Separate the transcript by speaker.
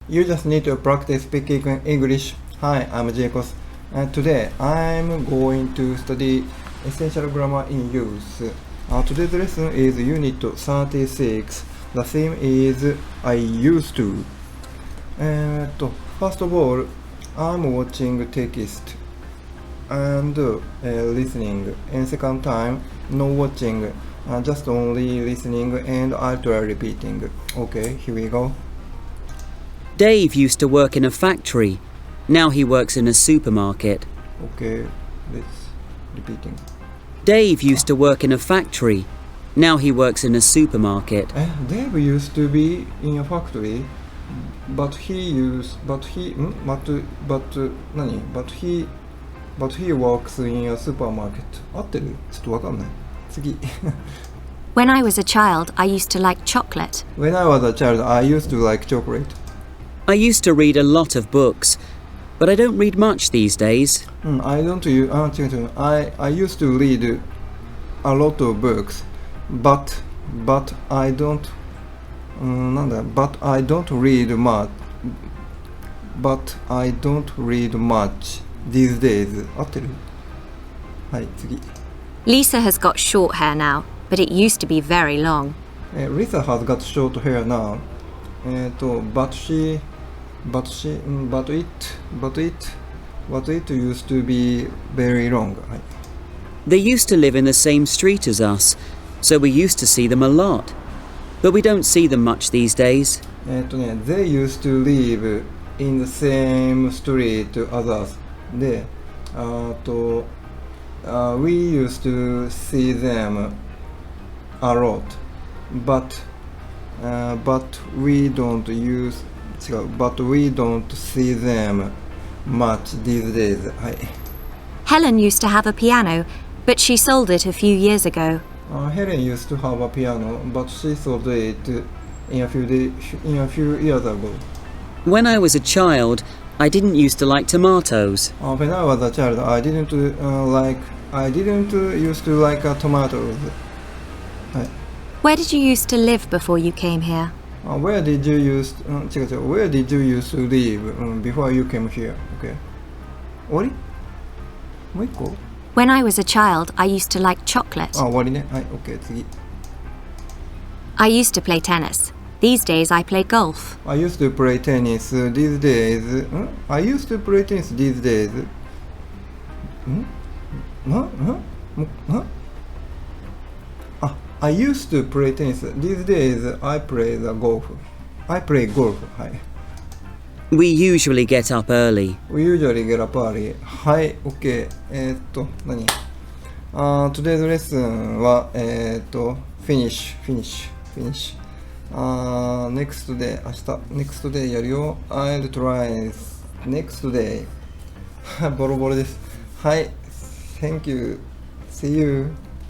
Speaker 1: You just need to practice speaking English. Hi, I'm Jacobs. Today, I'm going to study essential grammar in use. Today's lesson is Unit 36. The theme is I used to. First of all, I'm watching text and listening. And second time, no watching, just only listening and I'll try repeating. Okay, here we go.
Speaker 2: Dave used to work in a factory. Now he works in a supermarket.
Speaker 1: Okay, let's repeating.
Speaker 2: Dave used to work in a factory. Now he works in a supermarket.
Speaker 1: Dave used to be in a factory, but he works in a supermarket. 合ってる？ちょっとわかんない。次。
Speaker 3: When I was a child, I used to like chocolate.
Speaker 1: When I was a child, I used to like chocolate.
Speaker 2: I used to read a lot of books, but I don't read much these days.
Speaker 1: I used to read a lot of books, but I don't read much. But I don't read much these days. 合ってる？はい、次。
Speaker 3: Lisa has got short hair now, but it used to be very long.
Speaker 1: Lisa has got short hair now. But it used to be very long. はい。
Speaker 2: They used to live in the same street as us, so we used to see them a lot. But we don't see them much these days.
Speaker 1: They used to live in the same street as us. で、we used to see them a lot. But we don't see them much these days. はい。
Speaker 3: Helen used to have a piano, but she sold it a few years ago.
Speaker 1: Helen used to have a piano, but she sold it in a few years ago.
Speaker 2: When I was a child, I didn't used to like tomatoes.
Speaker 1: When I was a child, I didn't used to like tomatoes. はい。
Speaker 3: Where did you used to live before you came here?
Speaker 1: Where did you used to live before you came here? Okay. 終わり？もう一個？
Speaker 3: When I was a child, I used to like chocolate.
Speaker 1: 終わりね。はい、OK、次。
Speaker 3: I used to play tennis. These days I play golf.
Speaker 1: I used to play tennis these days. I used to play tennis these days. I used to play tennis. These days I play golf. はい。
Speaker 2: We usually get up early.
Speaker 1: We usually get up early. はい、OK。何？Today's lesson は、finish. Next day 明日 Next day やるよ。I'll try next day ボロボロです。はい Thank you See you